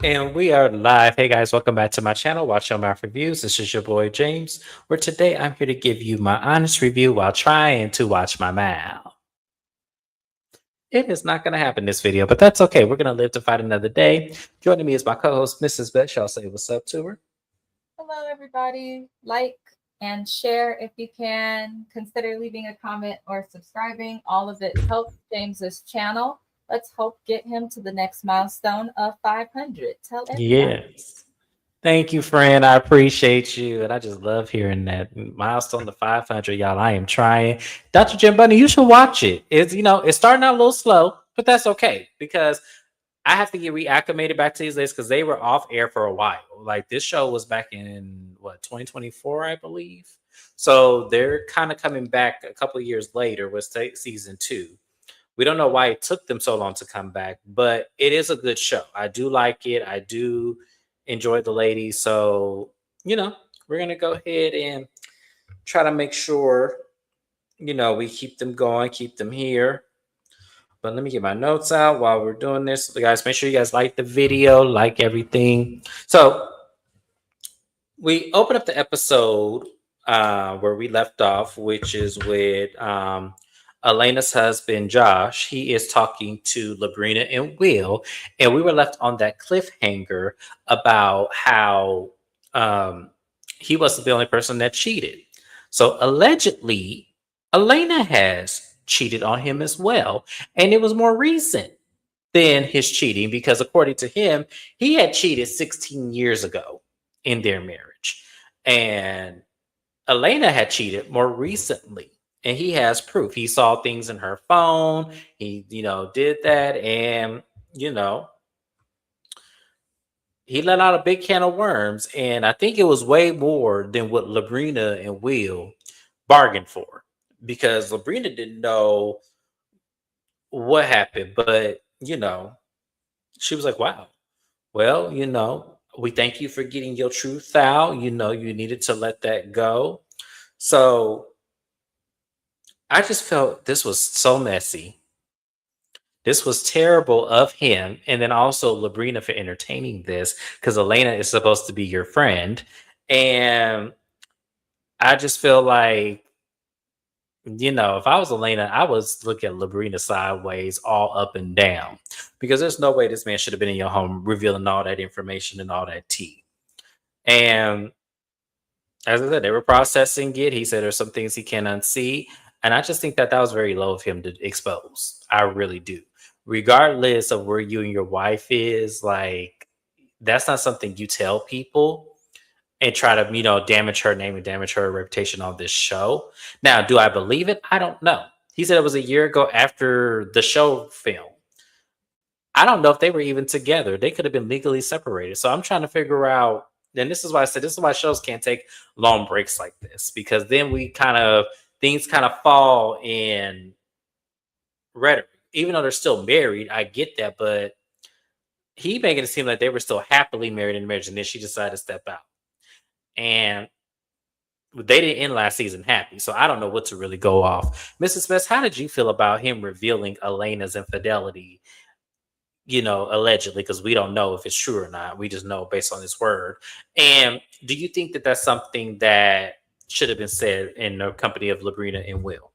And we are live. Hey guys, welcome back to my channel, WatchYoMouthReviews. This is your boy James, where today I'm here to give you my honest review while trying to watch my mouth. It is not going to happen this video, but that's okay. We're going to live to fight another day. Joining me is my co-host, Mrs. Bet. Y'all say what's up to her. Hello, everybody. Like and share if you can. Consider leaving a comment or subscribing. All of it helps James's channel. Let's hope get him to the next milestone of 500. Tell everybody. Yes. Thank you, friend. I appreciate you. And I just love hearing that milestone to 500, y'all. I am trying. Dr. Jim Bunny, you should watch it. It's starting out a little slow, but that's okay because I have to get reacclimated back to these days because they were off air for a while. Like this show was back in 2024, I believe. So they're kind of coming back a couple of years later with season 2. We don't know why it took them so long to come back, but it is a good show. I do like it. I do enjoy the ladies. So, we're going to go ahead and try to make sure, we keep them going, keep them here. But let me get my notes out while we're doing this. So guys, make sure you guys like the video, like everything. So we open up the episode where we left off, which is with Elena's husband, Josh. He is talking to Labrina and Will. And we were left on that cliffhanger about how he wasn't the only person that cheated. So allegedly, Elena has cheated on him as well. And it was more recent than his cheating because according to him, he had cheated 16 years ago in their marriage. And Elena had cheated more recently. And he has proof. He saw things in her phone. He, did that. And, he let out a big can of worms. And I think it was way more than what Labrina and Will bargained for. Because Labrina didn't know what happened. But, she was like, wow. Well, we thank you for getting your truth out. You needed to let that go. So I just felt this was so messy. This was terrible of him. And then also Labrina for entertaining this because Elena is supposed to be your friend. And I just feel like, if I was Elena, I was looking at Labrina sideways all up and down because there's no way this man should have been in your home revealing all that information and all that tea. And as I said, they were processing it. He said there's some things he can unsee. And I just think that was very low of him to expose. I really do. Regardless of where you and your wife is, like, that's not something you tell people and try to, damage her name and damage her reputation on this show. Now, do I believe it? I don't know. He said it was a year ago after the show film. I don't know if they were even together. They could have been legally separated. So I'm trying to figure out. And this is why I said this is why shows can't take long breaks like this, because then things kind of fall in rhetoric. Even though they're still married, I get that, but he making it seem like they were still happily married in marriage, and then she decided to step out. And they didn't end last season happy, so I don't know what to really go off. Mrs. Smith, how did you feel about him revealing Elena's infidelity? Allegedly, because we don't know if it's true or not. We just know based on his word. And do you think that that's something that should have been said in the company of Labrina and Will?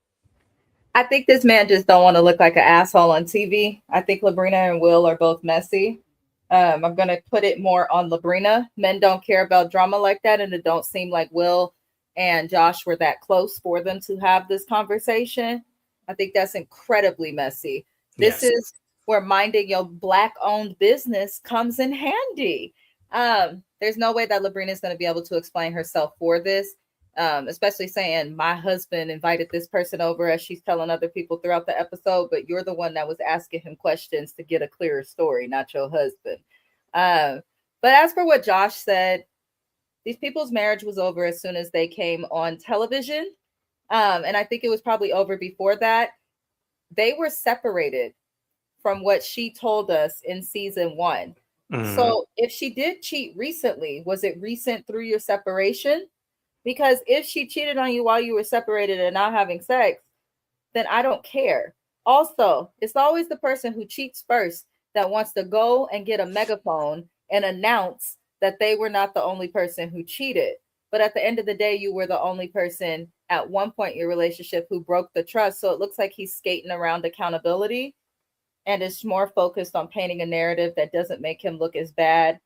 I think this man just don't want to look like an asshole on TV. I think Labrina and Will are both messy. I'm going to put it more on Labrina. Men don't care about drama like that, and it don't seem like Will and Josh were that close for them to have this conversation. I think that's incredibly messy. This is where minding your Black-owned business comes in handy. There's no way that Labrina is going to be able to explain herself for this, especially saying my husband invited this person over, as she's telling other people throughout the episode, but you're the one that was asking him questions to get a clearer story, not your husband. But as for what Josh said, these people's marriage was over as soon as they came on television. And I think it was probably over before that. They were separated from what she told us in season 1. Mm-hmm. So if she did cheat recently, was it recent through your separation? Because if she cheated on you while you were separated and not having sex, then I don't care. Also, it's always the person who cheats first that wants to go and get a megaphone and announce that they were not the only person who cheated. But at the end of the day, you were the only person at one point in your relationship who broke the trust. So it looks like he's skating around accountability and is more focused on painting a narrative that doesn't make him look as bad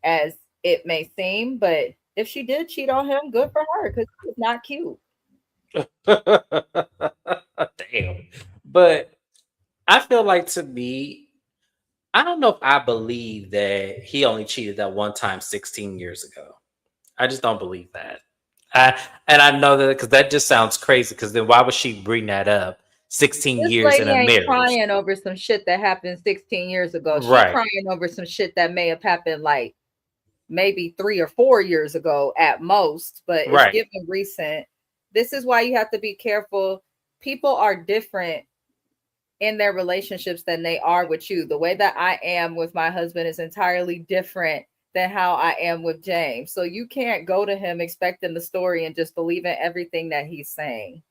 as it may seem. But if she did cheat on him, good for her because he's not cute. Damn. But I feel like, to me, I don't know if I believe that he only cheated that one time 16 years ago. I just don't believe that. I and I know that because that just sounds crazy. Because then why would she bring that up 16 This years in lady a ain't marriage? crying over some shit that happened 16 years ago. She Right, crying over some shit that may have happened like maybe 3 or 4 years ago at most, but it's right. given recent. This is why you have to be careful. People are different in their relationships than they are with you. The way that I am with my husband is entirely different than how I am with James. So you can't go to him expecting the story and just believing everything that he's saying.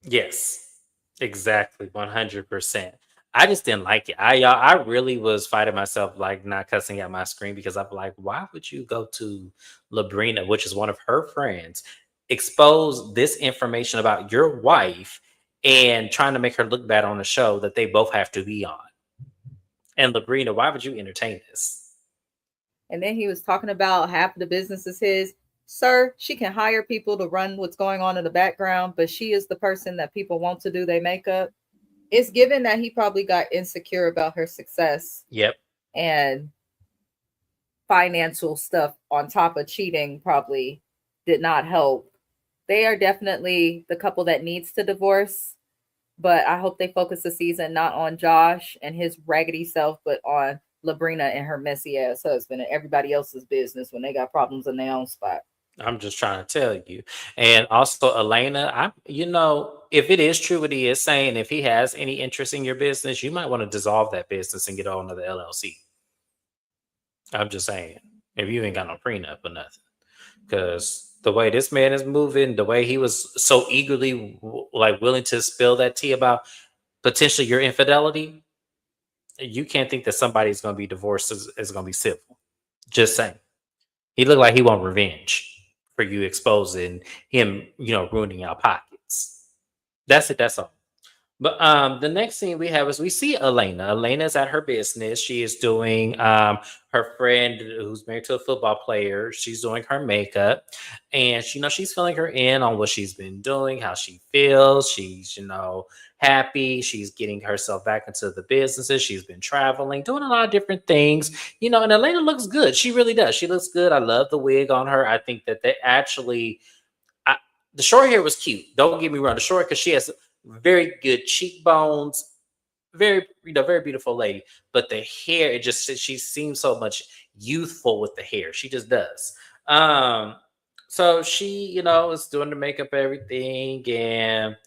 Yes, exactly, 100%. I just didn't like it. I really was fighting myself, like not cussing at my screen because I'm like, why would you go to Labrina, which is one of her friends, expose this information about your wife and trying to make her look bad on a show that they both have to be on? And Labrina, why would you entertain this? And then he was talking about half of the business is his. Sir, she can hire people to run what's going on in the background, but she is the person that people want to do their makeup. It's given that he probably got insecure about her success Yep. and financial stuff on top of cheating probably did not help. They are definitely the couple that needs to divorce, but I hope they focus the season not on Josh and his raggedy self, but on Labrina and her messy ass husband and everybody else's business when they got problems in their own spot. I'm just trying to tell you. And also, Elena, if it is true what he is saying, if he has any interest in your business, you might want to dissolve that business and get on to the LLC. I'm just saying, if you ain't got no prenup or nothing, because the way this man is moving, the way he was so eagerly like willing to spill that tea about potentially your infidelity, you can't think that somebody's going to be divorced is going to be civil. Just saying. He looked like he want revenge for you exposing him, ruining our pockets. That's it. That's all. But the next thing we have is we see Elena. Elena's at her business. She is doing her friend who's married to a football player. She's doing her makeup, and she's filling her in on what she's been doing, how she feels. She's happy. She's getting herself back into the businesses. She's been traveling, doing a lot of different things. And Elena looks good. She really does. She looks good. I love the wig on her. I think that they actually I, the short hair was cute. Don't get me wrong. The short, because she has very good cheekbones, very beautiful lady. But the hair, she seems so much youthful with the hair. She just does. Um, so she, is doing the makeup, everything, and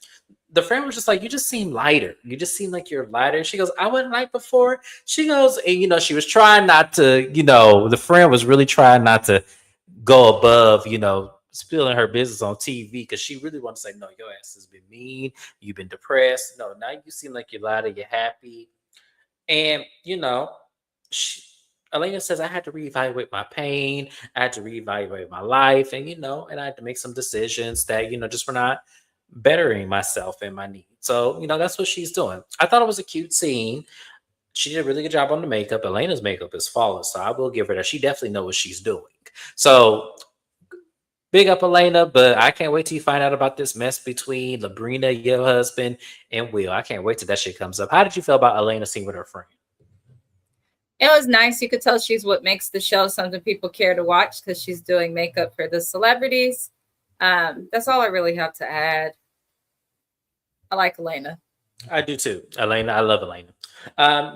the friend was just like, "You just seem lighter. You just seem like you're lighter." She goes, "I wasn't light before." She goes, and she was trying not to, the friend was really trying not to go above, spilling her business on TV because she really wants to say, "No, your ass has been mean. You've been depressed. No, now you seem like you're lighter, you're happy." And, she, Elena says, "I had to reevaluate my pain. I had to reevaluate my life. And, and I had to make some decisions that, just were not bettering myself and my needs." So, that's what she's doing. I thought it was a cute scene. She did a really good job on the makeup. Elena's makeup is flawless. So I will give her that. She definitely knows what she's doing. So big up Elena, but I can't wait till you find out about this mess between Labrina, your husband, and Will. I can't wait till that shit comes up. How did you feel about Elena seeing with her friend? It was nice. You could tell she's what makes the show something people care to watch because she's doing makeup for the celebrities. That's all I really have to add. I like Elena. I do too. Elena, I love Elena.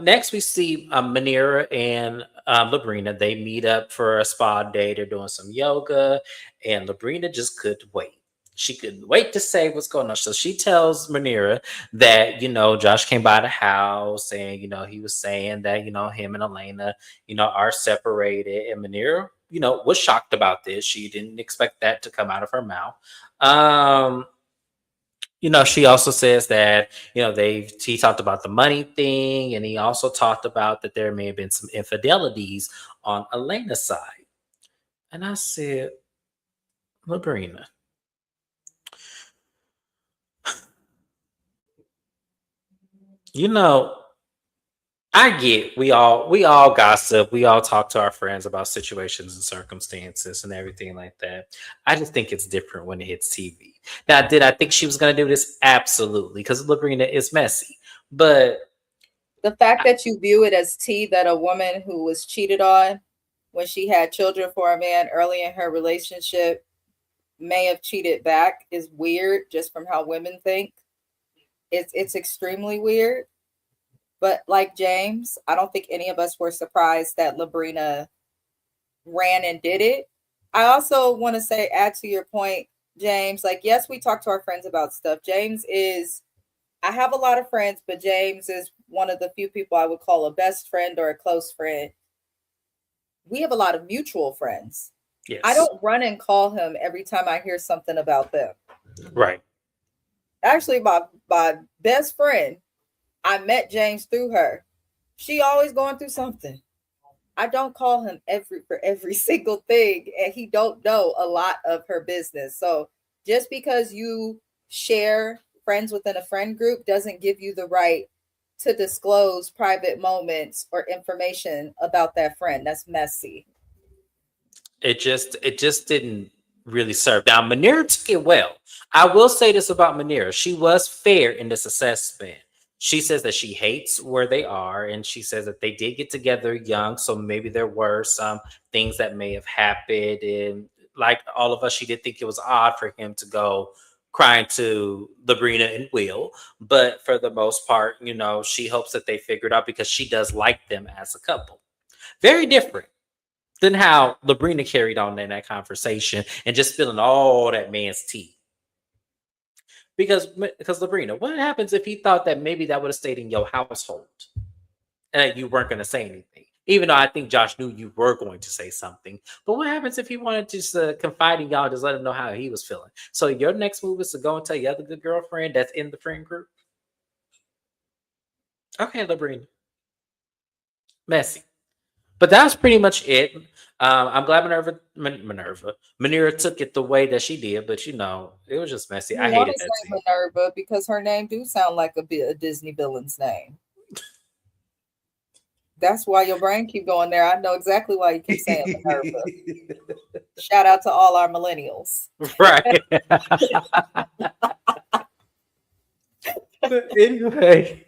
Next, we see Manira and Labrina. They meet up for a spa day. They're doing some yoga, and Labrina just couldn't wait. She couldn't wait to say what's going on. So she tells Manira that, Josh came by the house and, he was saying that, him and Elena, are separated. And Manira, was shocked about this. She didn't expect that to come out of her mouth. Um, She also says that, he talked about the money thing, and he also talked about that there may have been some infidelities on Elena's side. And I said, Labrina, you know, I get we all gossip, we all talk to our friends about situations and circumstances and everything like that. I just think it's different when it hits TV. Now, did I think she was gonna do this? Absolutely, because Labrina is messy. But The fact that you view it as tea that a woman who was cheated on when she had children for a man early in her relationship may have cheated back is weird just from how women think. It's extremely weird. But like James, I don't think any of us were surprised that Labrina ran and did it. I also want to say, add to your point, James, like, yes, we talk to our friends about stuff. I have a lot of friends, but James is one of the few people I would call a best friend or a close friend. We have a lot of mutual friends. yes, I don't run and call him every time I hear something about them. right. Actually, my best friend, I met James through her. She always going through something. I don't call him for every single thing, and he don't know a lot of her business. So just because you share friends within a friend group doesn't give you the right to disclose private moments or information about that friend. That's messy. It just didn't really serve. Now Manira took it well. I will say this about Manira. She was fair in this assessment. She says that she hates where they are, and she says that they did get together young, so maybe there were some things that may have happened. And like all of us, she did think it was odd for him to go crying to Labrina and Will. But for the most part, she hopes that they figure it out because she does like them as a couple. Very different than how Labrina carried on in that conversation and just spilling all that man's tea. Because Labrina, what happens if he thought that maybe that would have stayed in your household and that you weren't going to say anything? Even though I think Josh knew you were going to say something. But what happens if he wanted to just confide in y'all, just let him know how he was feeling? So your next move is to go and tell your other good girlfriend that's in the friend group? Okay, Labrina. Messy. But that's pretty much it. I'm glad Manira took it the way that she did, but it was just messy. You I want hated to that say scene. Minerva because her name do sound like a Disney villain's name. That's why your brain keep going there. I know exactly why you keep saying Minerva. Shout out to all our millennials. Right. But anyway,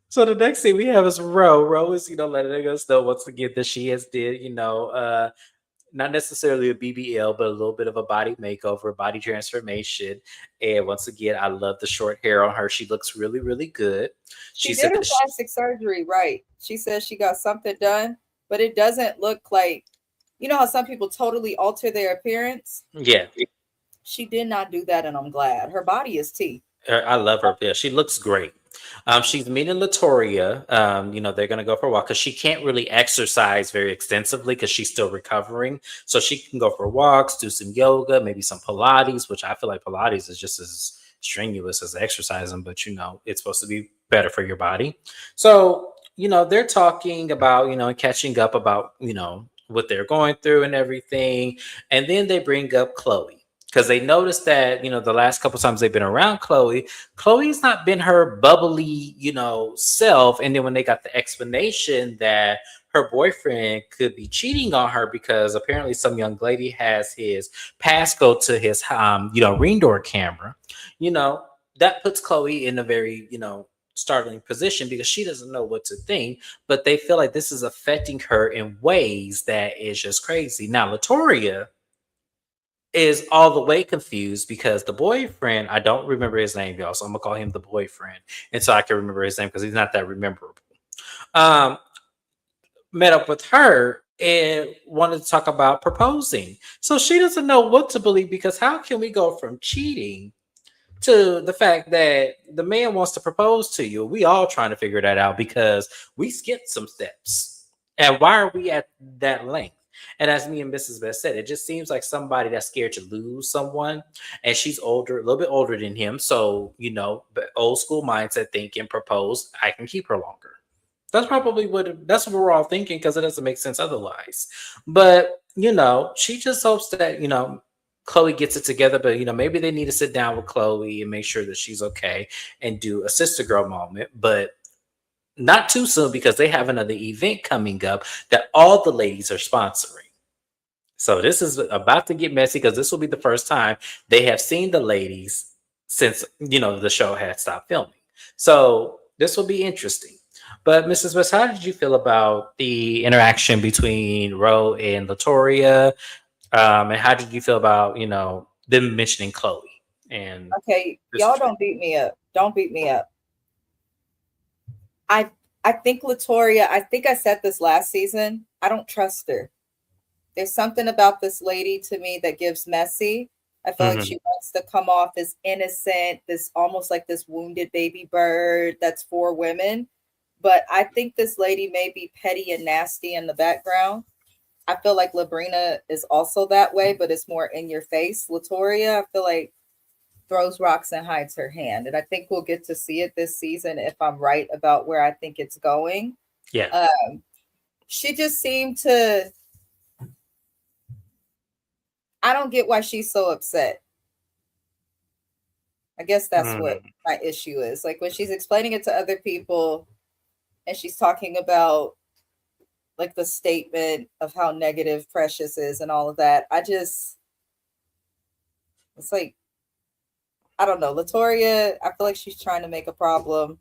so the next thing we have is Ro. Ro is, letting us know once again that she has did, not necessarily a BBL, but a little bit of a body makeover, body transformation. And once again, I love the short hair on her. She looks really, really good. She She said did her that she, plastic surgery, right? She says she got something done, but it doesn't look like, you know how some people totally alter their appearance? yeah, She did not do that, and I'm glad. Her body is tea. I love her. Yeah, she looks great. She's meeting Latoria. They're gonna go for a walk because she can't really exercise very extensively because she's still recovering. So she can go for walks, do some yoga, maybe some Pilates, which I feel like Pilates is just as strenuous as exercising, but it's supposed to be better for your body. So they're talking about catching up about what they're going through and everything, and then they bring up Chloe because they noticed that the last couple times they've been around Chloe's not been her bubbly self. And then when they got the explanation that her boyfriend could be cheating on her because apparently some young lady has his passcode to his ring door camera, you know that puts Chloe in a very startling position because she doesn't know what to think, but they feel like this is affecting her in ways that is just crazy. Now Latoria is all the way confused because the boyfriend, I don't remember his name, y'all. So I'm gonna call him the boyfriend. And so I can remember his name because he's not that rememberable. Um, Met up with her and wanted to talk about proposing. So she doesn't know what to believe because how can we go from cheating to the fact that the man wants to propose to you? We all trying to figure that out because we skipped some steps. And why are we at that length? And as me and Mrs. Best said, it just seems like somebody that's scared to lose someone. And she's older, a little bit older than him. So, but old school mindset thinking, propose, I can keep her longer. That's what we're all thinking because it doesn't make sense otherwise. But, she just hopes that, Chloe gets it together, but maybe they need to sit down with Chloe and make sure that she's okay and do a sister girl moment, but not too soon because they have another event coming up that all the ladies are sponsoring. So this is about to get messy because this will be the first time they have seen the ladies since the show had stopped filming. So this will be interesting. But Mrs. West, how did you feel about the interaction between Ro and Latoria? And how did you feel about them mentioning Chloe and Okay, this y'all situation? don't beat me up. Don't beat me up. I think Latoria, I think I said this last season. I don't trust her. There's something about this lady to me that gives messy. I feel like Mhm. she wants to come off as innocent, this almost like this wounded baby bird that's for women. But I think this lady may be petty and nasty in the background. I feel like Labrina is also that way, but it's more in your face. Latoria, I feel like throws rocks and hides her hand. And I think we'll get to see it this season if I'm right about where I think it's going. Yeah. She just seemed to, I don't get why she's so upset. I guess that's what Mm. my issue is. Like when she's explaining it to other people and she's talking about like the statement of how negative Precious is and all of that. It's like, I don't know. Latoria, I feel like she's trying to make a problem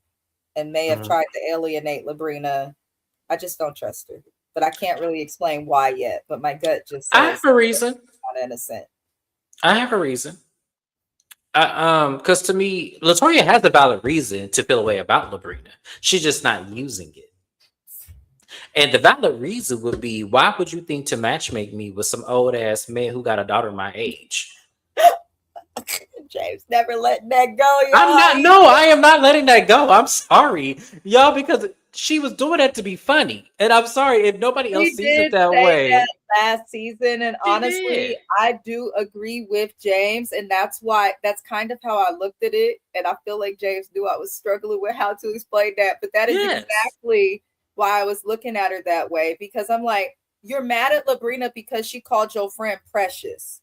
and may have Mhm. tried to alienate Labrina. I just don't trust her. But I can't really explain why yet. But my gut just I have says a reason. not innocent. I have a reason. Because to me, Latoya has a valid reason to feel a way about Labrina. She's just not using it. And the valid reason would be, why would you think to matchmake me with some old ass man who got a daughter my age? James never letting that go, I'm y'all. not. No, I am not letting that go. I'm sorry, y'all, because she was doing that to be funny, and I'm sorry if nobody else He sees it did that say that way. last season, and She did. honestly, I do agree with James, and that's kind of how I looked at it. And I feel like James knew I was struggling with how to explain that, but that is Yes. exactly why I was looking at her that way because I'm like, you're mad at Labrina because she called your friend precious,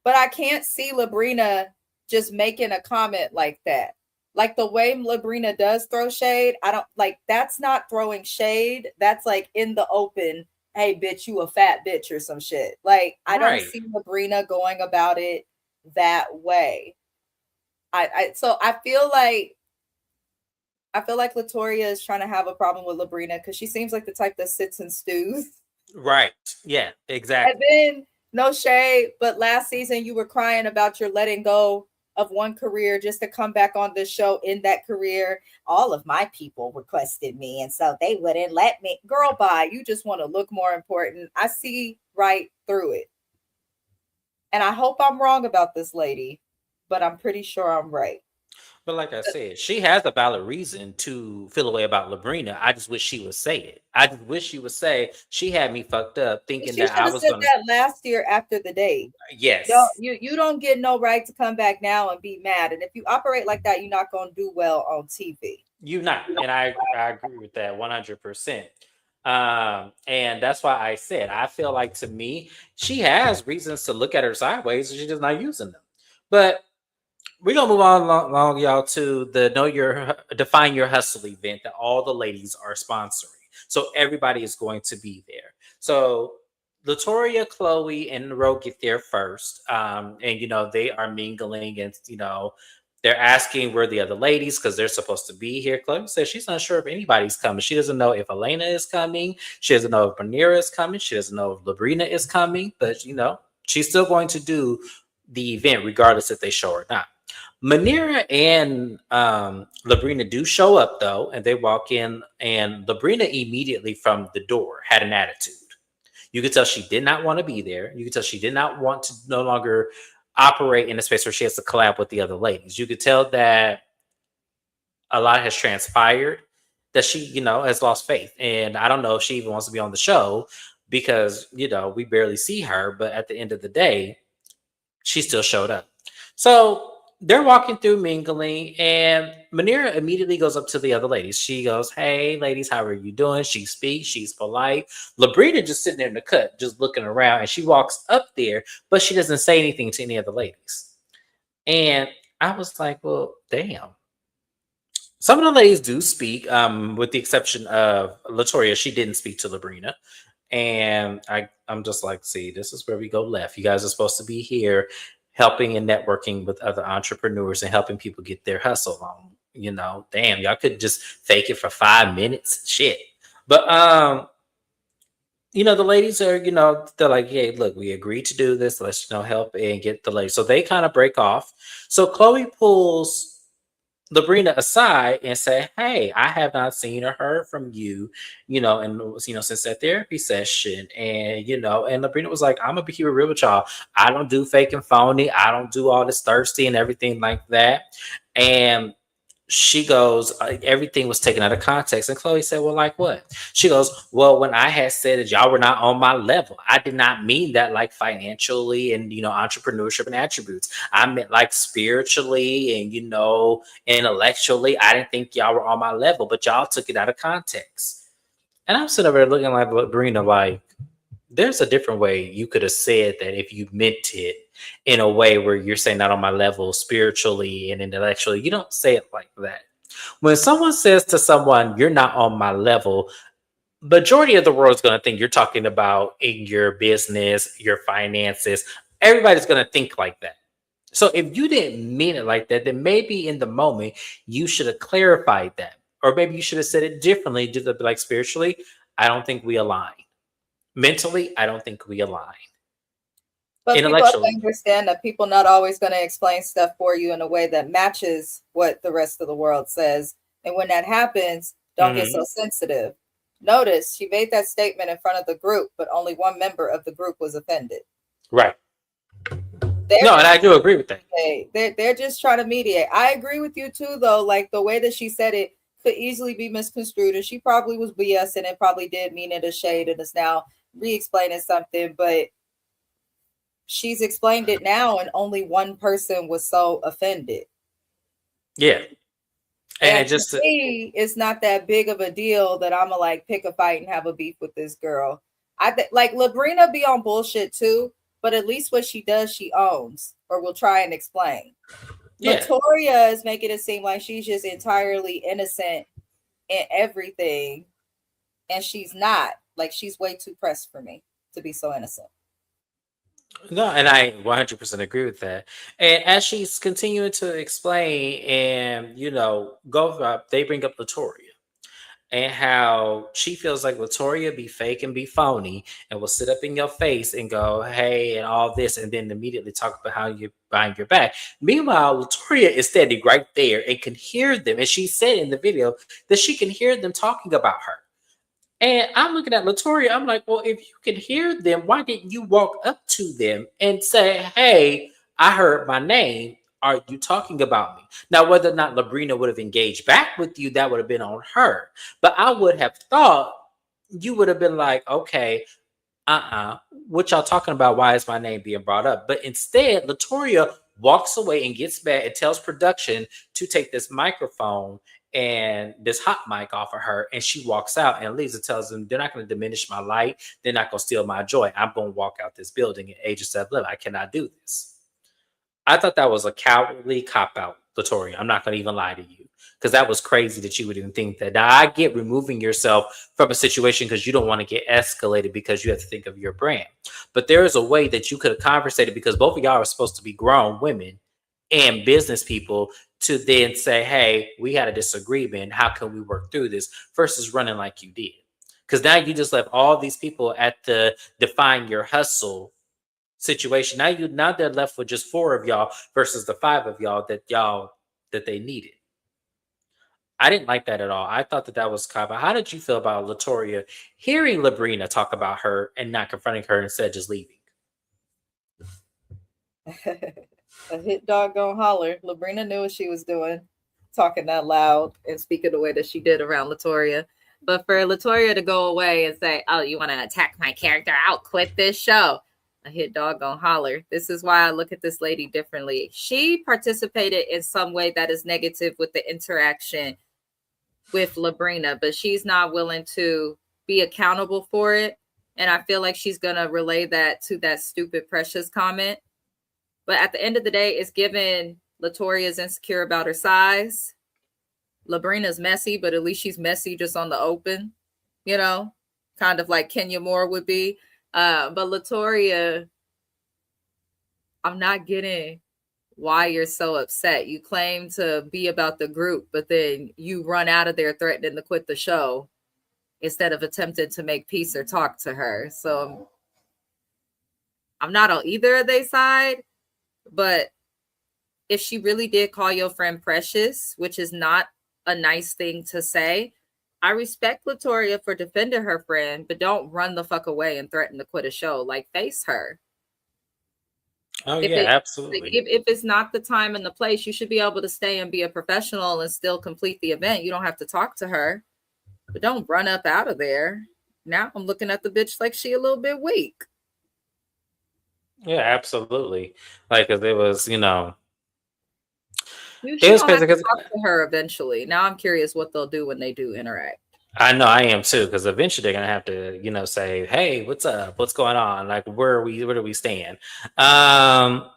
but I can't see Labrina just making a comment like that. Like the way Labrina does throw shade, I don't like that's not throwing shade. That's like in the open, hey bitch, you a fat bitch or some shit. Like I don't Right. see Labrina going about it that way. I feel like Latoria is trying to have a problem with Labrina because she seems like the type that sits and stews. Right. Yeah. And Exactly. then no shade, but last season you were crying about your letting go of one career just to come back on this show in that career. All of my people requested me, and so they wouldn't let me. Girl, bye. You just want to look more important. I see right through it. And I hope I'm wrong about this lady, but I'm pretty sure I'm right. But like I said, she has a valid reason to feel a way about Labrina. I just wish she would say it. I just wish she would say she had me fucked up thinking She that should I have was said gonna. that last year after the date. Yes, You don't get no right to come back now and be mad. And if you operate like that, you're not gonna do well on TV. you not, and I agree with that 100%. And that's why I said I feel like to me she has reasons to look at her sideways, and she's just not using them. But we're gonna move on along, y'all, to the Define Your Hustle event that all the ladies are sponsoring. So everybody is going to be there. So Latoria, Chloe, and Ro get there first, and they are mingling, and they're asking where the other ladies because they're supposed to be here. Chloe says she's not sure if anybody's coming. She doesn't know if Elena is coming. She doesn't know if Manira is coming. She doesn't know if Labrina is coming. But she's still going to do the event regardless if they show or not. Manira and Labrina do show up though, and they walk in, and Labrina immediately from the door had an attitude. You could tell she did not want to be there. You could tell she did not want to no longer operate in a space where she has to collab with the other ladies. You could tell that a lot has transpired, that she, has lost faith. And I don't know if she even wants to be on the show because, we barely see her. But at the end of the day, she still showed up. So they're walking through mingling, and Manira immediately goes up to the other ladies. She goes, "Hey, ladies, how are you doing?" She speaks, she's polite. Labrina just sitting there in the cut, just looking around, and she walks up there, but she doesn't say anything to any of the ladies. And I was like, well, damn. Some of the ladies do speak, with the exception of Latoria. She didn't speak to Labrina. And I'm just like, see, this is where we go left. You guys are supposed to be here helping and networking with other entrepreneurs and helping people get their hustle on. Damn, y'all could just fake it for 5 minutes. Shit. But the ladies are, they're like, hey, look, we agreed to do this. Let's, help and get the ladies. So they kind of break off. So Chloe pulls Labrina aside and say, "Hey, I have not seen or heard from you, and since that therapy session." And and Labrina was like, "I'm gonna be here real with y'all. I don't do fake and phony. I don't do all this thirsty and everything like that." And she goes, everything was taken out of context. And Chloe said, "Well, like what?" She goes, "Well, when I had said that y'all were not on my level, I did not mean that like financially and, entrepreneurship and attributes. I meant like spiritually and, intellectually. I didn't think y'all were on my level, but y'all took it out of context." And I'm sitting over there looking like Brina, like, there's a different way you could have said that if you meant it in a way where you're saying not on my level spiritually and intellectually. You don't say it like that. When someone says to someone, "You're not on my level," majority of the world is going to think you're talking about in your business, your finances. Everybody's going to think like that. So if you didn't mean it like that, then maybe in the moment you should have clarified that. Or maybe you should have said it differently, just like spiritually, I don't think we align. Mentally, I don't think we align. But people have to Intellectually, understand that people not always going to explain stuff for you in a way that matches what the rest of the world says. And when that happens, don't get so sensitive. Notice she made that statement in front of the group, but only one member of the group was offended. right. They're No, and just I do agree with that. they're just trying to mediate. I agree with you too, though. Like the way that she said it could easily be misconstrued, and she probably was BS and it probably did mean it a shade and is now re-explaining something, but she's explained it now and only one person was so offended. Yeah. And it And to just, me, it's not that big of a deal that I'm gonna like pick a fight and have a beef with this girl. I think like Labrina be on bullshit too, but at least what she does, she owns or will try and explain. yeah. Latoria is making it seem like she's just entirely innocent in everything, and she's not. Like she's way too pressed for me to be so innocent. No, and I 100% agree with that. And as she's continuing to explain and, go up, they bring up Latoria and how she feels like Latoria be fake and be phony and will sit up in your face and go, "Hey," and all this, and then immediately talk about how you're behind your back. Meanwhile, Latoria is standing right there and can hear them. And she said in the video that she can hear them talking about her. And I'm looking at Latoria. I'm like, well, if you can hear them, why didn't you walk up to them and say, "Hey, I heard my name. Are you talking about me?" Now, whether or not Labrina would have engaged back with you, that would have been on her. But I would have thought you would have been like, "Okay, what y'all talking about? Why is my name being brought up?" But instead, Latoria walks away and gets back and tells production to take this microphone and this hot mic off of her, and she walks out and leaves and tells them, "They're not going to diminish my light. They're not going to steal my joy. I'm going to walk out this building at age of 7. I cannot do this." I thought that was a cowardly cop out, Latoria. I'm not going to even lie to you because that was crazy that you would even think that. Now, I get removing yourself from a situation because you don't want to get escalated because you have to think of your brand. But there is a way that you could have conversated because both of y'all are supposed to be grown women and business people to then say, "Hey, we had a disagreement. How can we work through this?" versus running like you did. Because now you just left all these people at the define your hustle situation. Now they're left with just 4 of y'all versus the 5 of y'all that they needed. I didn't like that at all. I thought that that was cop. How did you feel about Latoria hearing Labrina talk about her and not confronting her, instead just leaving? A hit dog gonna holler. Labrina knew what she was doing. talking that loud and speaking the way that she did around Latoria. But for Latoria to go away and say, "Oh, you want to attack my character? I'll quit this show." A hit dog gonna holler. This is why I look at this lady differently. She participated in some way that is negative with the interaction with Labrina, but she's not willing to be accountable for it. And I feel like she's gonna relay that to that stupid Precious comment. But at the end of the day, it's given Latoria's insecure about her size. Labrina's messy, but at least she's messy just on the open, you know, kind of like Kenya Moore would be. But Latoria, I'm not getting why you're so upset. You claim to be about the group, but then you run out of there threatening to quit the show instead of attempting to make peace or talk to her. So I'm not on either of their side, but if she really did call your friend Precious, which is not a nice thing to say, I respect Latoria for defending her friend, but don't run the fuck away and threaten to quit a show. Like, face her. Oh yeah, absolutely. If it's not the time and the place, you should be able to stay and be a professional and still complete the event. You don't have to talk to her, but don't run up out of there. Now I'm looking at the bitch like she a little bit weak. Yeah, absolutely. Like, cause it was, She it was gonna crazy have to because talk to her eventually. Now I'm curious what they'll do when they do interact. I know I am too. Because eventually they're gonna have to, say, "Hey, what's up? What's going on? Like, where are we? Where do we stand?" Um,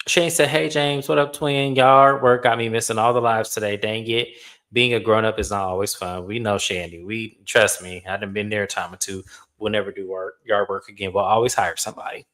Shane said, "Hey James, what up, twin? Yard work got me missing all the lives today. Dang it. Being a grown up is not always fun. We know, Shandy. We trust me. I done been there a time or two. We'll never do yard work again. We'll always hire somebody."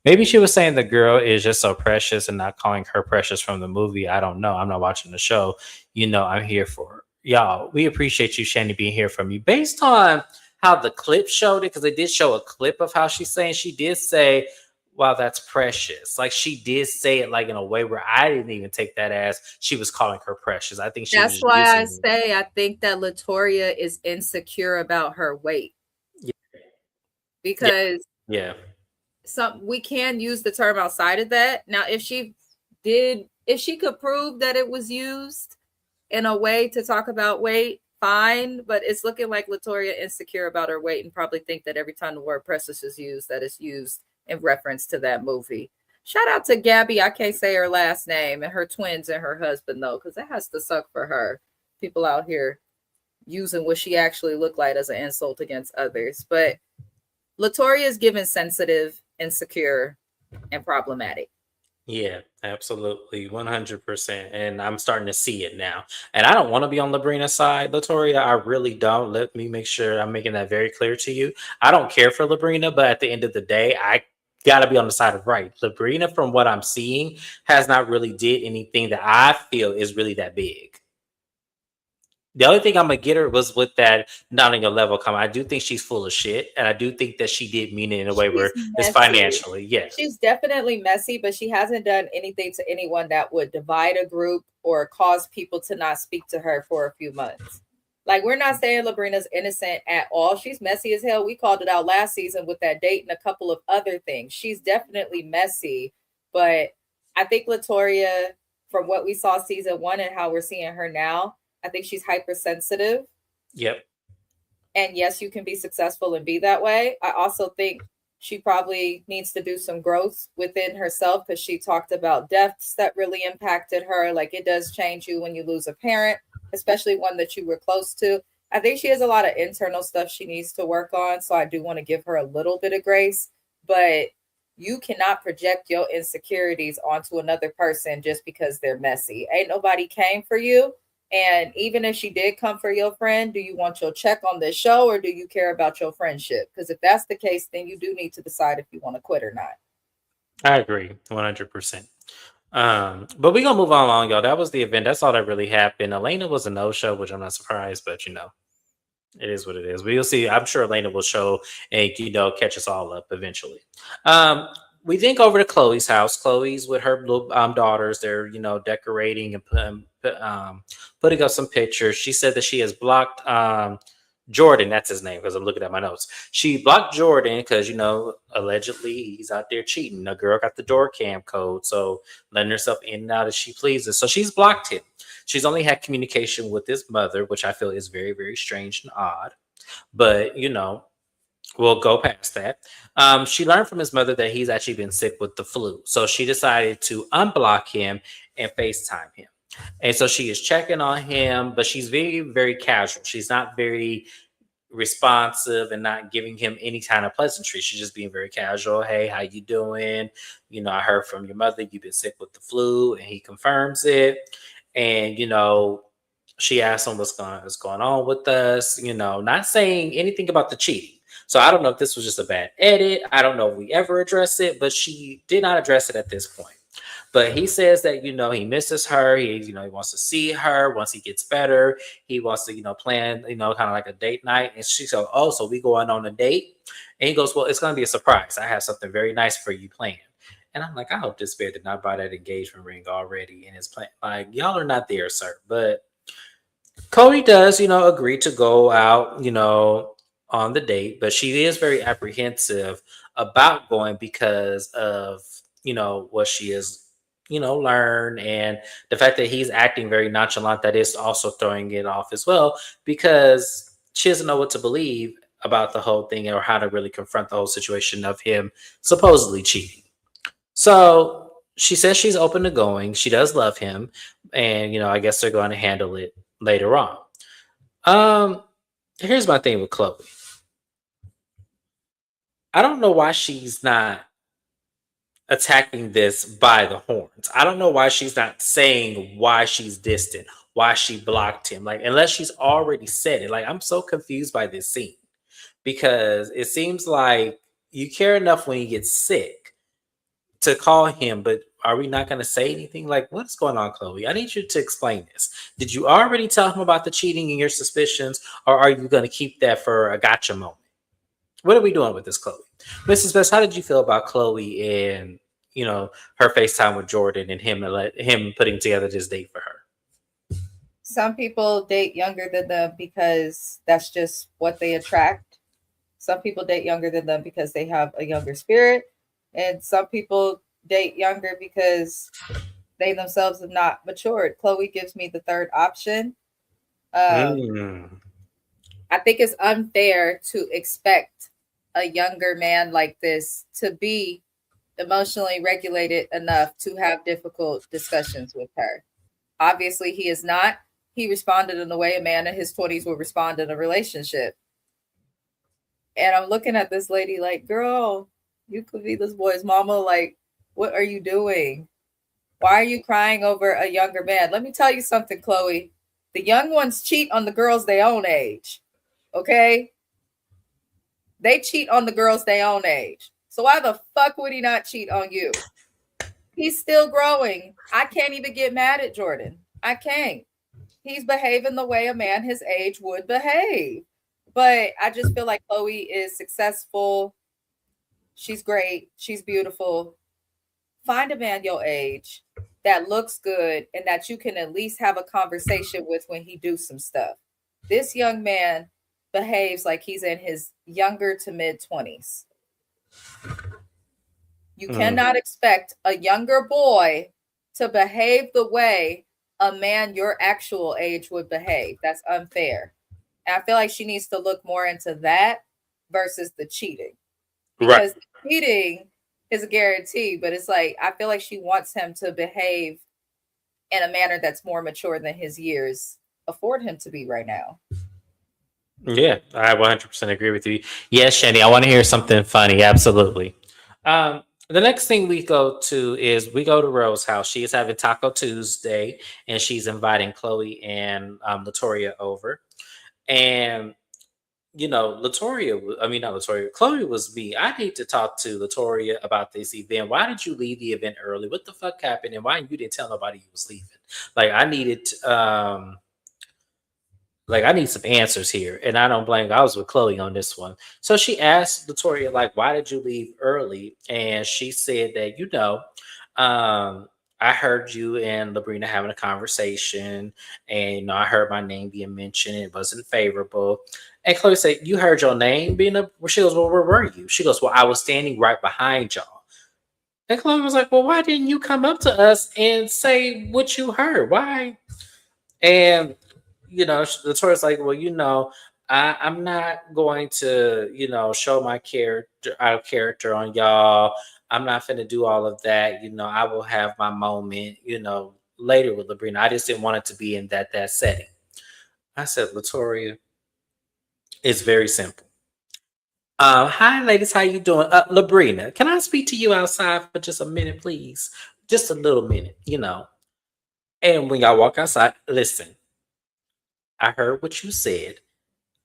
Maybe she was saying the girl is just so precious and not calling her precious from the movie. I don't know. I'm not watching the show. I'm here for y'all. We appreciate you, Shandy, being here from you. Based on how the clip showed it, because they did show a clip of how she's saying, she did say, "Wow, that's precious." Like, she did say it like in a way where I didn't even take that as she was calling her precious. I think she was That's just why I using it. say I think that Latoria is insecure about her weight. Yeah. Because Yeah. we can use the term outside of that. Now, if she could prove that it was used in a way to talk about weight, fine. But it's looking like Latoria insecure about her weight and probably think that every time the word precious is used, that it's used in reference to that movie. Shout out to Gabby. I can't say her last name, and her twins and her husband, though, because it has to suck for her. People out here using what she actually looked like as an insult against others. But Latoria is given sensitive, insecure, and problematic. Yeah, absolutely. 100%. And I'm starting to see it now. And I don't want to be on Labrina's side, Latoria. I really don't. Let me make sure I'm making that very clear to you. I don't care for Labrina, but at the end of the day, I got to be on the side of right. Labrina, from what I'm seeing, has not really did anything that I feel is really that big. The only thing I'm gonna get her was with that not on your level comment. I do think she's full of shit, and I do think that she did mean it in a way She's where it's messy. financially, yeah. She's definitely messy, but she hasn't done anything to anyone that would divide a group or cause people to not speak to her for a few months. Like, we're not saying Labrina's innocent at all. She's messy as hell. We called it out last season with that date and a couple of other things. She's definitely messy, but I think Latoria, from what we saw season 1 and how we're seeing her now, I think she's hypersensitive. Yep. And yes, you can be successful and be that way. I also think she probably needs to do some growth within herself, because she talked about deaths that really impacted her. Like, it does change you when you lose a parent, especially one that you were close to. I think she has a lot of internal stuff she needs to work on. So I do want to give her a little bit of grace, but you cannot project your insecurities onto another person just because they're messy. Ain't nobody came for you. And even if she did come for your friend, do you want your check on this show, or do you care about your friendship? Because if that's the case, then you do need to decide if you want to quit or not. I agree 100%. But we're gonna move on along, y'all. That was the event. That's all that really happened. Elena was a no-show, which I'm not surprised, but it is what it is. We'll see. I'm sure Elena will show and catch us all up eventually. We think over to Chloe's house. Chloe's with her little daughters. They're decorating and putting up some pictures. She said that she has blocked Jordan. That's his name, because I'm looking at my notes. She blocked Jordan because allegedly he's out there cheating. The girl got the door cam code, so letting herself in and out as she pleases. So she's blocked him. She's only had communication with his mother, which I feel is very, very strange and odd. But, we'll go past that. She learned from his mother that he's actually been sick with the flu. So she decided to unblock him and FaceTime him. And so she is checking on him, but she's very, very casual. She's not very responsive and not giving him any kind of pleasantry. She's just being very casual. Hey, how you doing? I heard from your mother you've been sick with the flu, and he confirms it. And she asked him what's going on with us. Not saying anything about the cheating. So I don't know if this was just a bad edit. I don't know if we ever address it, but she did not address it at this point. But he says that he misses her. He wants to see her once he gets better. He wants to plan kind of like a date night. And she said, "Oh, so we going on a date?" And he goes, "Well, it's going to be a surprise. I have something very nice for you planned." And I'm like, I hope this bear did not buy that engagement ring already in his plan. Like, y'all are not there, sir. But Cody does, agree to go out, on the date, but she is very apprehensive about going because of, what she has, learned, and the fact that he's acting very nonchalant, that is also throwing it off as well, because she doesn't know what to believe about the whole thing or how to really confront the whole situation of him supposedly cheating. So she says she's open to going. She does love him, and I guess they're going to handle it later on. Here's my thing with Chloe. I don't know why she's not attacking this by the horns. I don't know why she's not saying why she's distant, why she blocked him. Like, unless she's already said it. Like, I'm so confused by this scene because it seems like you care enough when he gets sick to call him, but are we not going to say anything? Like, what's going on, Chloe? I need you to explain this. Did you already tell him about the cheating and your suspicions, or are you going to keep that for a gotcha moment? What are we doing with this, Chloe? Mrs. Best, how did you feel about Chloe and her FaceTime with Jordan and him putting together this date for her? Some people date younger than them because that's just what they attract. Some people date younger than them because they have a younger spirit. And some people date younger because they themselves have not matured. Chloe gives me the third option. I think it's unfair to expect a younger man like this to be emotionally regulated enough to have difficult discussions with her. Obviously, he is not. He responded in the way a man in his 20s would respond in a relationship. And I'm looking at this lady like, girl, you could be this boy's mama. Like, what are you doing? Why are you crying over a younger man? Let me tell you something, Chloe. The young ones cheat on the girls their own age. Okay? They cheat on the girls their own age. So why the fuck would he not cheat on you? He's still growing. I can't even get mad at Jordan. I can't. He's behaving the way a man his age would behave. But I just feel like Chloe is successful. She's great. She's beautiful. Find a man your age that looks good and that you can at least have a conversation with when he do some stuff. This young man behaves like he's in his younger to mid 20s. You cannot expect a younger boy to behave the way a man your actual age would behave. That's unfair. And I feel like she needs to look more into that versus the cheating. Because the cheating is a guarantee, but it's like, I feel like she wants him to behave in a manner that's more mature than his years afford him to be right now. Yeah, I 100% agree with you. Yes, Shani, I want to hear something funny. Absolutely. The next thing we go to Rose's house. She is having Taco Tuesday, and she's inviting Chloe and Latoria over. And Chloe was me. I need to talk to Latoria about this event. Why did you leave the event early? What the fuck happened? And why you didn't tell nobody you was leaving? Like, I need some answers here. And I don't blame, I was with Chloe on this one. So she asked Latoria, like, why did you leave early? And she said that, I heard you and Labrina having a conversation, and I heard my name being mentioned. It wasn't favorable. And Chloe said, you heard your name being up? She goes, well, where were you? She goes, well, I was standing right behind y'all. And Chloe was like, well, why didn't you come up to us and say what you heard? Why? And Latoya's like, well, I'm not going to, show my character out of character on y'all. I'm not finna do all of that. I will have my moment, later with Labrina. I just didn't want it to be in that setting. I said, Latoria, it's very simple. Hi, ladies. How you doing? Labrina, can I speak to you outside for just a minute, please? Just a little minute. And when y'all walk outside, listen, I heard what you said.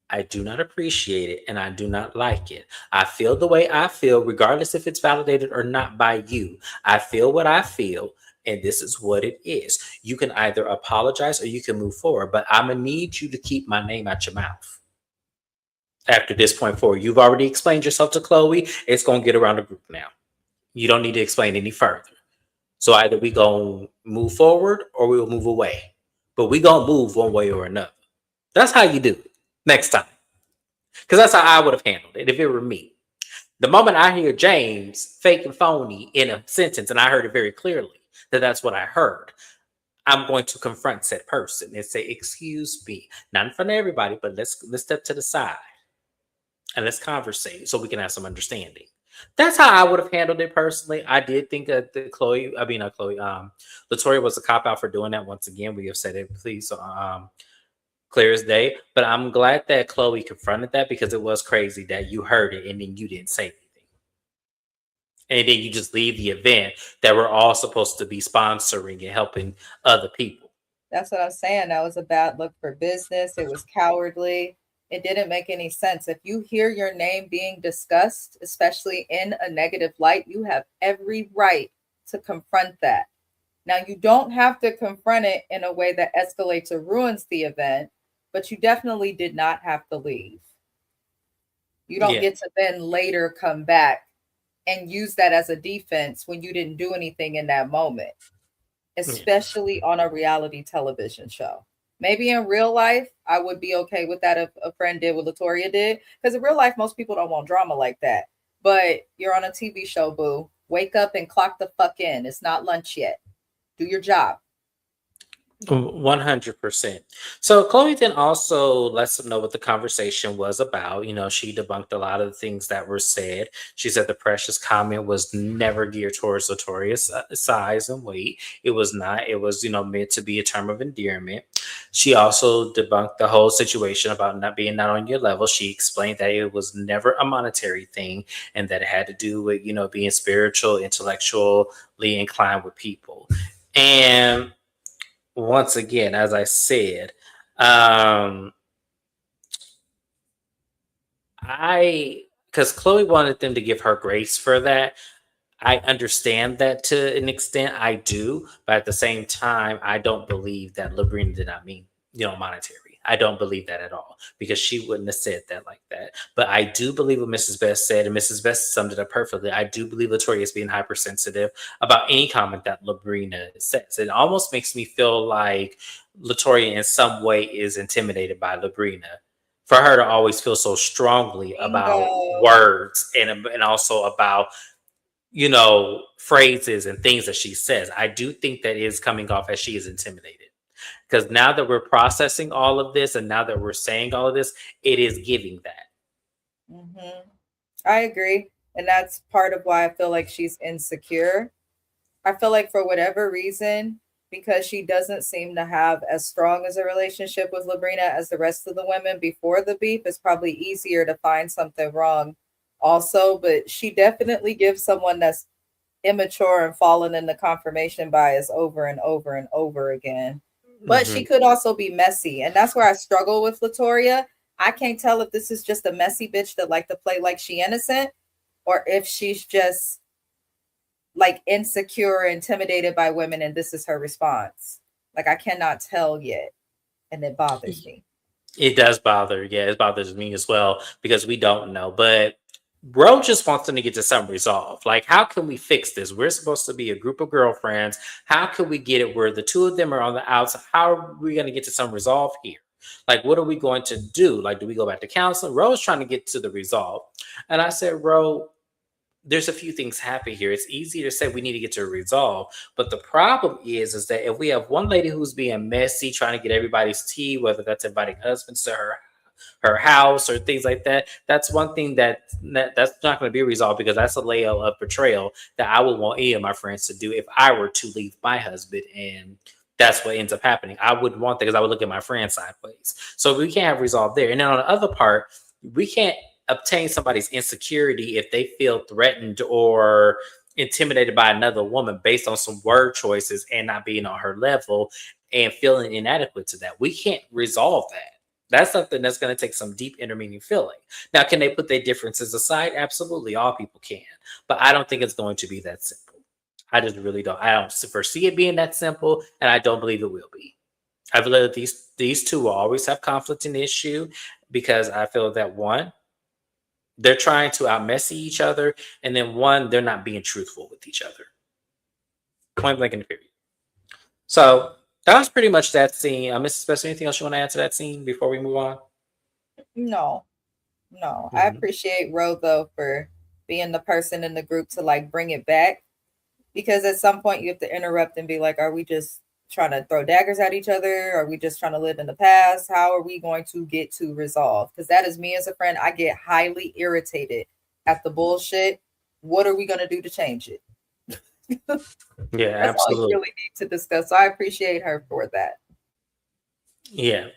I do not appreciate it and I do not like it. I feel the way I feel, regardless if it's validated or not by you. I feel what I feel, and this is what it is. You can either apologize or you can move forward, but I'm going to need you to keep my name out your mouth. After this point forward, you've already explained yourself to Chloe. It's going to get around the group now. You don't need to explain any further. So either we going to move forward or we will move away. But we going to move one way or another. That's how you do it next time. Because that's how I would have handled it if it were me. The moment I hear James fake and phony in a sentence, and I heard it very clearly that that's what I heard, I'm going to confront said person and say, "Excuse me, not in front of everybody, but let's step to the side and let's conversate so we can have some understanding." That's how I would have handled it personally. I did think that Latoya was a cop out for doing that. Once again, we have said it, please. Clear as day. But I'm glad that Chloe confronted that because it was crazy that you heard it and then you didn't say anything. And then you just leave the event that we're all supposed to be sponsoring and helping other people. That's what I'm saying. That was a bad look for business. It was cowardly. It didn't make any sense. If you hear your name being discussed, especially in a negative light, you have every right to confront that. Now, you don't have to confront it in a way that escalates or ruins the event, but you definitely did not have to leave. You don't Yeah. get to then later come back and use that as a defense when you didn't do anything in that moment, especially on a reality television show. Maybe in real life, I would be okay with that if a friend did what Latoria did. Because in real life, most people don't want drama like that. But you're on a TV show, boo. Wake up and clock the fuck in. It's not lunch yet. Do your job. 100%. So Chloe then also lets them know what the conversation was about. She debunked a lot of the things that were said. She said the precious comment was never geared towards Latoria's size and weight. It was not. It was, meant to be a term of endearment. She also debunked the whole situation about not on your level. She explained that it was never a monetary thing and that it had to do with, being spiritual, intellectually inclined with people. And once again, as I said, because Chloe wanted them to give her grace for that. I understand that to an extent. I do, but at the same time, I don't believe that Labrina did not mean monetary. I don't believe that at all because she wouldn't have said that like that. But I do believe what Mrs. Best said, and Mrs. Best summed it up perfectly. I do believe Latoya is being hypersensitive about any comment that Labrina says. It almost makes me feel like Latoya in some way is intimidated by Labrina for her to always feel so strongly about Bingo. words and also about phrases and things that she says. I do think that is coming off as she is intimidated. Because now that we're processing all of this and now that we're saying all of this, it is giving that. Mm-hmm. I agree. And that's part of why I feel like she's insecure. I feel like for whatever reason, because she doesn't seem to have as strong as a relationship with Labrina as the rest of the women before the beef, it's probably easier to find something wrong also. But she definitely gives someone that's immature and fallen into confirmation bias over and over and over again. But she could also be messy. And that's where I struggle with Latoria. I can't tell if this is just a messy bitch that like to play like she innocent or if she's just like insecure, intimidated by women, and this is her response. Like I cannot tell yet, and it bothers me. It does bother. Yeah, it bothers me as well because we don't know. But Bro just wants them to get to some resolve. Like, how can we fix this? We're supposed to be a group of girlfriends. How can we get it where the two of them are on the outside? How are we going to get to some resolve here? Like, what are we going to do? Like, do we go back to counseling? Ro's trying to get to the resolve. And I said, Ro, there's a few things happen here. It's easy to say we need to get to a resolve, but the problem is that if we have one lady who's being messy, trying to get everybody's tea, whether that's inviting husbands to her house or things like that, that's one thing that's not going to be resolved, because that's a layer of betrayal that I would want any of my friends to do if I were to leave my husband, and that's what ends up happening. I wouldn't want that, because I would look at my friend sideways. So we can't have resolve there. And then on the other part, we can't obtain somebody's insecurity if they feel threatened or intimidated by another woman based on some word choices and not being on her level and feeling inadequate to that. We can't resolve that. That's something that's going to take some deep intermeaning feeling. Now, can they put their differences aside? Absolutely. All people can. But I don't think it's going to be that simple. I just really don't. I don't foresee it being that simple, and I don't believe it will be. I believe that these two will always have conflict and issue, because I feel that one, they're trying to outmessy each other, and then one, they're not being truthful with each other. Point blank in the period. So that was pretty much that scene. Mrs. Spencer, anything else you want to add to that scene before we move on? No. I appreciate Ro though for being the person in the group to like bring it back, because at some point you have to interrupt and be like, are we just trying to throw daggers at each other? Are we just trying to live in the past? How are we going to get to resolve? Because that is me as a friend. I get highly irritated at the bullshit. What are we going to do to change it? Yeah, that's absolutely. all we really need to discuss. So I appreciate her for that. Yeah,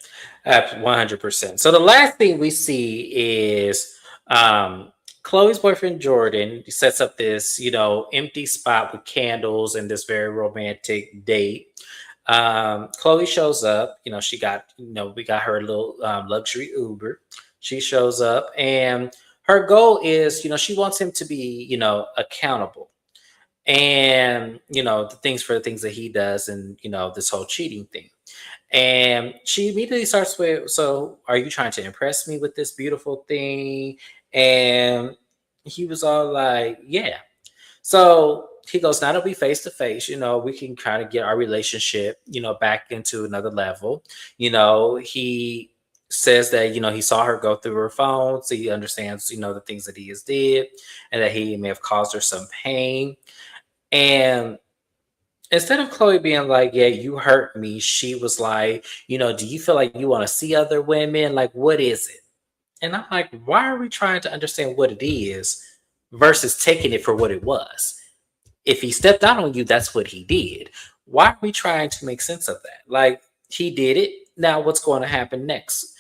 100%. So the last thing we see is Chloe's boyfriend Jordan sets up this, empty spot with candles and this very romantic date. Chloe shows up. She got, we got her a little luxury Uber. She shows up, and her goal is, she wants him to be, accountable, and the things that he does, and this whole cheating thing. And she immediately starts with, so are you trying to impress me with this beautiful thing? And he was all like, yeah. So he goes, now that we face to face, we can kind of get our relationship, back into another level. He says that, he saw her go through her phone. So he understands, the things that he has did, and that he may have caused her some pain. And instead of Chloe being like, yeah, you hurt me, she was like, do you feel like you want to see other women? Like, what is it? And I'm like, why are we trying to understand what it is versus taking it for what it was? If he stepped out on you, that's what he did. Why are we trying to make sense of that? Like, he did it. Now what's going to happen next?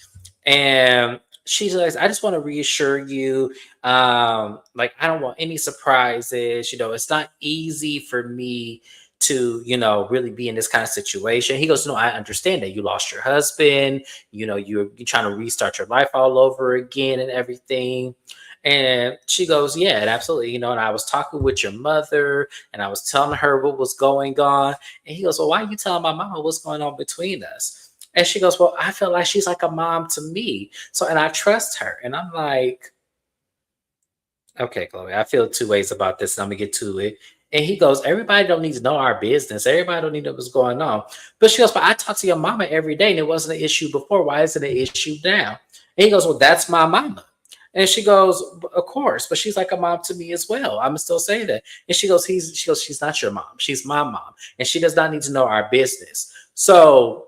And she's like, I just want to reassure you, like, I don't want any surprises. It's not easy for me to, really be in this kind of situation. He goes, no, I understand that you lost your husband, you're trying to restart your life all over again and everything. And she goes, yeah, and absolutely, and I was talking with your mother, and I was telling her what was going on. And he goes, well, why are you telling my mama what's going on between us? And she goes, well, I feel like she's like a mom to me. So, and I trust her. And I'm like, okay, Chloe, I feel two ways about this, and I'm gonna get to it. And he goes, everybody don't need to know our business. Everybody don't need to know what's going on. But she goes, but I talk to your mama every day, and it wasn't an issue before. Why is it an issue now? And he goes, well, that's my mama. And she goes, of course, but she's like a mom to me as well. I'm still saying that. And she goes, she's not your mom. She's my mom. And she does not need to know our business. So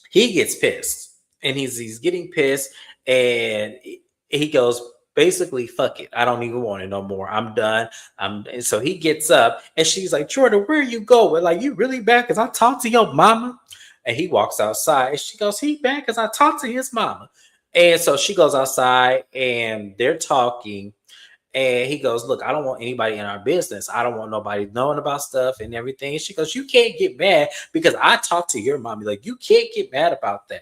he gets pissed, and he's getting pissed, and he goes, basically, fuck it. I don't even want it no more. I'm done. And so he gets up, and she's like, Jordan, where are you going? Like, you really bad because I talked to your mama? And he walks outside, and she goes, he bad because I talked to his mama. And so she goes outside, and they're talking. And he goes, look, I don't want anybody in our business. I don't want nobody knowing about stuff and everything. And she goes, you can't get mad because I talked to your mommy. Like, you can't get mad about that.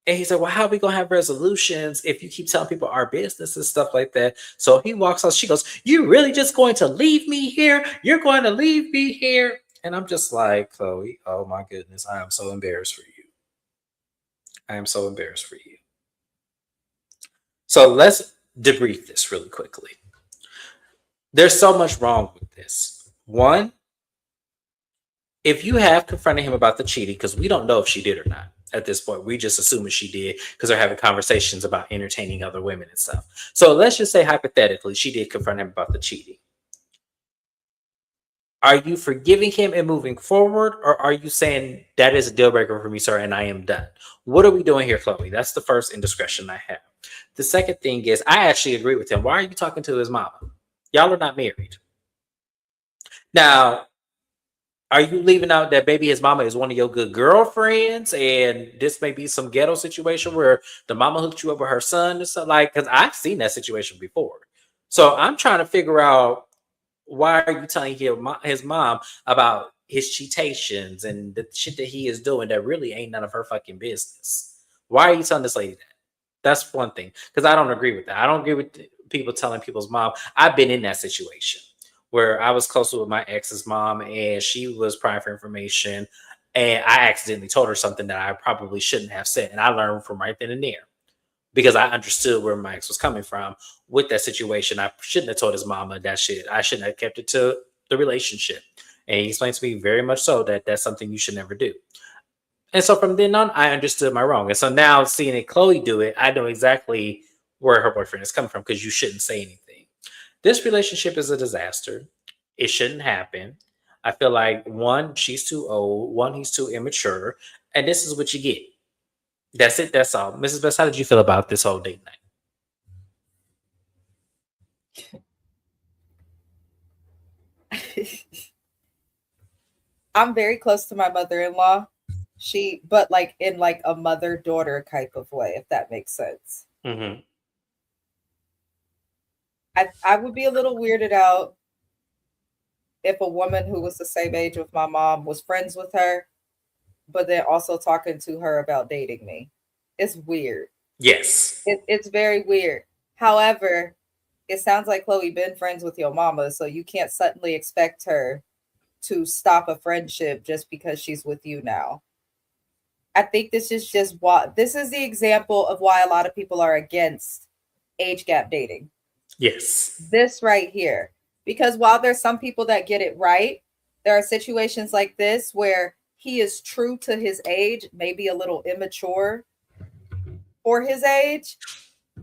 And he said, well, how are we going to have resolutions if you keep telling people our business and stuff like that? So he walks out. She goes, you really just going to leave me here? You're going to leave me here? And I'm just like, Chloe, oh my goodness, I am so embarrassed for you. I am so embarrassed for you. So let's debrief this really quickly. There's so much wrong with this. One, if you have confronted him about the cheating, because we don't know if she did or not. at this point. We just assuming she did because they're having conversations about entertaining other women and stuff. So let's just say hypothetically, she did confront him about the cheating. Are you forgiving him and moving forward, or are you saying that is a deal breaker for me, sir, and I am done? What are we doing here, Chloe? That's the first indiscretion I have. The second thing is, I actually agree with him. Why are you talking to his mama? Y'all are not married. Now, are you leaving out that maybe his mama is one of your good girlfriends, and this may be some ghetto situation where the mama hooked you up with her son or something? Like, because I've seen that situation before. So I'm trying to figure out, why are you telling his mom about his cheatations and the shit that he is doing that really ain't none of her fucking business? Why are you telling this lady that? That's one thing. Because I don't agree with that. I don't agree with people telling people's mom. I've been in that situation where I was close with my ex's mom and she was prying for information. And I accidentally told her something that I probably shouldn't have said. And I learned from right then and there because I understood where my ex was coming from with that situation. I shouldn't have told his mama that shit. I shouldn't have kept it to the relationship. And he explained to me very much so that that's something you should never do. And so from then on, I understood my wrong. And so now seeing it Chloe do it, I know exactly where her boyfriend is coming from because you shouldn't say anything. This relationship is a disaster. It shouldn't happen. I feel like one, she's too old. One, he's too immature. And this is what you get. That's it. That's all. Mrs. Best, how did you feel about this whole date night? I'm very close to my mother-in-law. But like in like a mother-daughter type of way, if that makes sense. Mm-hmm. I would be a little weirded out if a woman who was the same age with my mom was friends with her, but then also talking to her about dating me. It's weird. Yes. It's very weird. However, it sounds like Chloe been friends with your mama, so you can't suddenly expect her to stop a friendship just because she's with you now. I think this is just what this is the example of why a lot of people are against age gap dating. Yes. This right here. Because while there's some people that get it right, there are situations like this where he is true to his age, maybe a little immature for his age,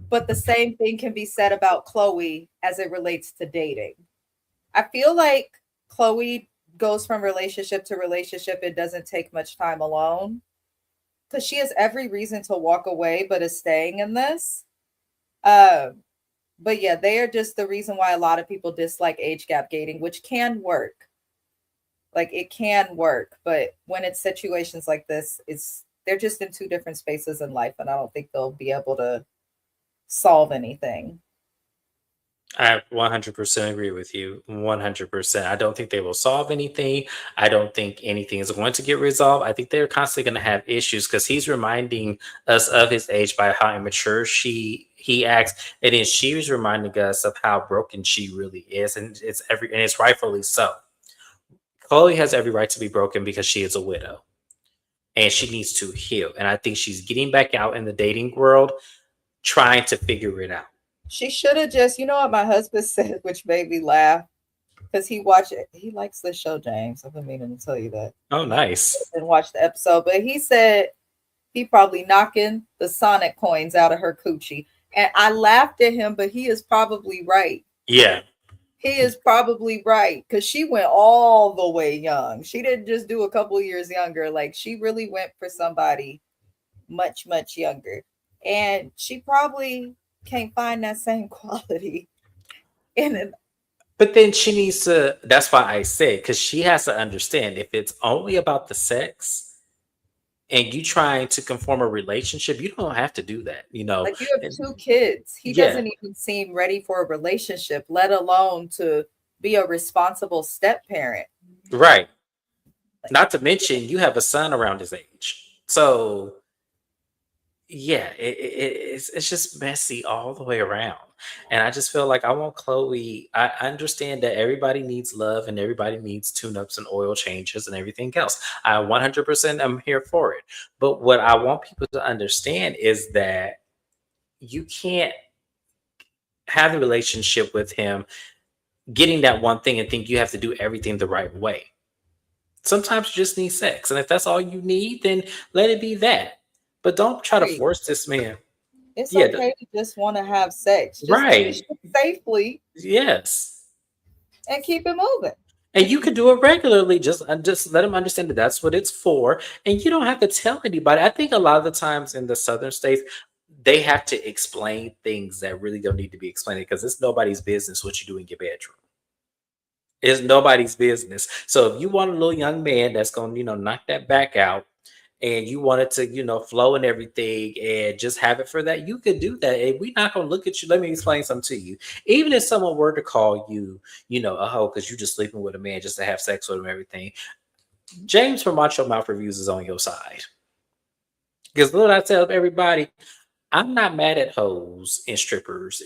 but the same thing can be said about Chloe as it relates to dating. I feel like Chloe goes from relationship to relationship. It doesn't take much time alone because she has every reason to walk away, but is staying in this. But yeah, they are just the reason why a lot of people dislike age gap dating, which can work. Like it can work, but when it's situations like this, they're just in two different spaces in life, and I don't think they'll be able to solve anything. I 100% agree with you. 100%. I don't think they will solve anything. I don't think anything is going to get resolved. I think they're constantly going to have issues because he's reminding us of his age by how immature he acts, and then she was reminding us of how broken she really is, and it's rightfully so. Chloe has every right to be broken because she is a widow, and she needs to heal. And I think she's getting back out in the dating world, trying to figure it out. She should have just, you know what my husband said, which made me laugh because he watched it. He likes this show, James. I've been meaning to tell you that. Oh, nice. And watch the episode, but he said he probably knocking the Sonic coins out of her coochie. And I laughed at him, but he is probably right. Yeah. He is probably right because she went all the way young. She didn't just do a couple years younger. Like she really went for somebody much, much younger. And she probably can't find that same quality in it. But then she needs to, that's why I said, because she has to understand if it's only about the sex and you trying to conform a relationship, you don't have to do that, Like you have two kids. He doesn't even seem ready for a relationship, let alone to be a responsible step parent. Right. Not to mention you have a son around his age. So yeah, it's just messy all the way around. And I just feel like I want Chloe. I understand that everybody needs love and everybody needs tune ups and oil changes and everything else. I 100% am here for it. But what I want people to understand is that you can't have a relationship with him getting that one thing and think you have to do everything the right way. Sometimes you just need sex. And if that's all you need, then let it be that. But don't try to Right. force this man. It's Yeah, okay to just want to have sex. Just right. finish it safely Yes. and keep it moving. And you can do it regularly. Just let them understand that that's what it's for, and you don't have to tell anybody. I think a lot of the times in the southern states, they have to explain things that really don't need to be explained because it's nobody's business what you do in your bedroom. It's nobody's business. So if you want a little young man that's going to, knock that back out and you want it to, flow and everything and just have it for that, you could do that. And we're not going to look at you. Let me explain something to you. Even if someone were to call you, a hoe because you're just sleeping with a man just to have sex with him and everything, James from Watch Your Mouth Reviews is on your side. Because what I tell everybody, I'm not mad at hoes and strippers.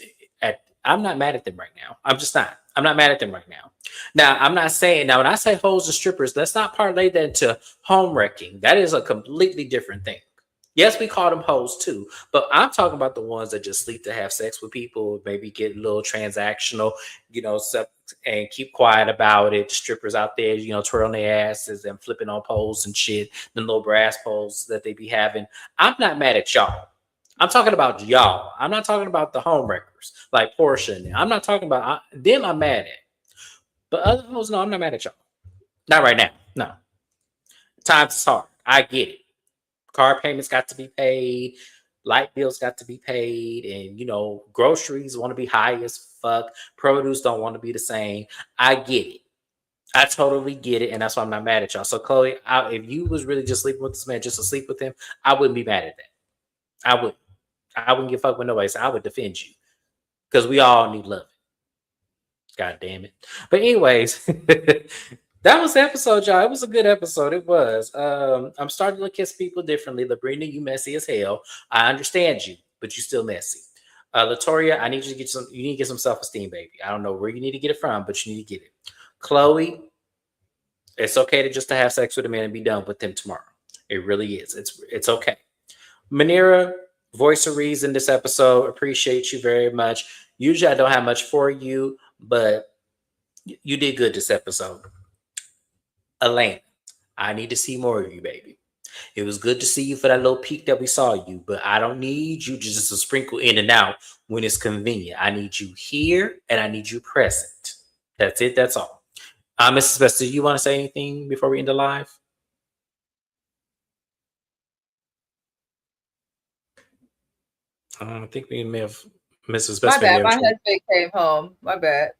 I'm not mad at them right now. I'm just not. I'm not mad at them right now. Now, I'm not saying now when I say hoes and strippers, let's not parlay that into home wrecking. That is a completely different thing. Yes, we call them hoes too, but I'm talking about the ones that just sleep to have sex with people, maybe get a little transactional, and keep quiet about it. The strippers out there, twirling their asses and flipping on poles and shit, the little brass poles that they be having. I'm not mad at y'all. I'm talking about y'all. I'm not talking about the homewreckers like Portia. I'm not talking about them. I'm mad at. But other hoes, no, I'm not mad at y'all. Not right now. No. Times is hard. I get it. Car payments got to be paid. Light bills got to be paid. And, groceries want to be high as fuck. Produce don't want to be the same. I get it. I totally get it. And that's why I'm not mad at y'all. So, Chloe, if you was really just sleeping with this man just to sleep with him, I wouldn't be mad at that. I wouldn't. I wouldn't give a fuck with nobody. So I would defend you because we all need love. God damn it. But anyways, that was the episode, y'all. It was a good episode. It was. I'm starting to kiss people differently. Labrina, you messy as hell. I understand you, but you still messy. Latoria, I need you to get some. You need to get some self-esteem, baby. I don't know where you need to get it from, but you need to get it. Chloe, it's okay to just to have sex with a man and be done with him tomorrow. It really is. It's okay. Manira, voice of reason this episode. Appreciate you very much. Usually I don't have much for you, but you did good this episode. Elaine, I need to see more of you, baby. It was good to see you for that little peek that we saw you, but I don't need you just to sprinkle in and out when it's convenient. I need you here and I need you present. That's it. That's all. Mrs. Best, do you want to say anything before we end the live? I think we may have Mrs. My Best. bad. My husband came home. My bad.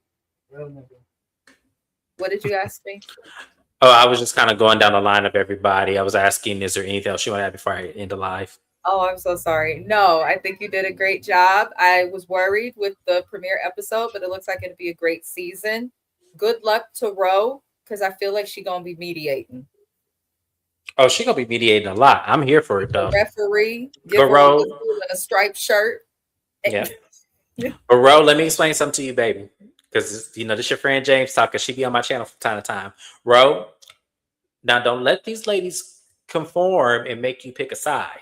What did you ask me? Oh, I was just kind of going down the line of everybody. I was asking, is there anything else you want to add before I end the live? Oh, I'm so sorry. No, I think you did a great job. I was worried with the premiere episode, but it looks like it'll be a great season. Good luck to Ro, because I feel like she's gonna be mediating. Oh, she's gonna be mediating a lot. I'm here for it though. The referee, give her a whistle and a striped shirt. Yeah. But Ro, let me explain something to you, baby. Because this your friend James talking. She be on my channel from time to time. Ro, now don't let these ladies conform and make you pick a side.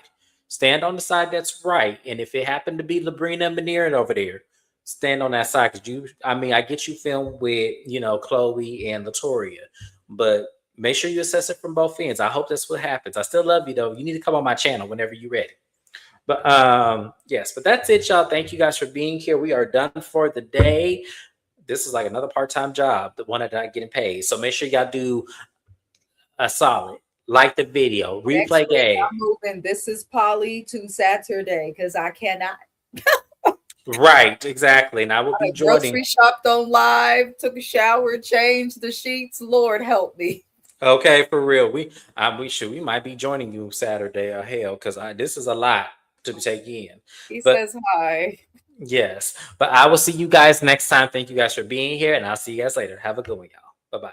Stand on the side that's right. And if it happened to be Labrina and Manira over there, stand on that side. Because I get you filmed with, Chloe and Latoria. But make sure you assess it from both ends. I hope that's what happens. I still love you, though. You need to come on my channel whenever you're ready. But yes, but that's it, y'all. Thank you guys for being here. We are done for the day. This is like another part-time job, the one that not getting paid. So make sure y'all do a solid. Like the video, replay game. I'm moving This Is Polly to Saturday because I cannot. Right, exactly. And I will be joining. Grocery shopped on live, took a shower, changed the sheets. Lord help me. Okay, for real. We might be joining you Saturday or hell because this is a lot to take in. He says hi. Yes, but I will see you guys next time. Thank you guys for being here, and I'll see you guys later. Have a good one, y'all. Bye-bye.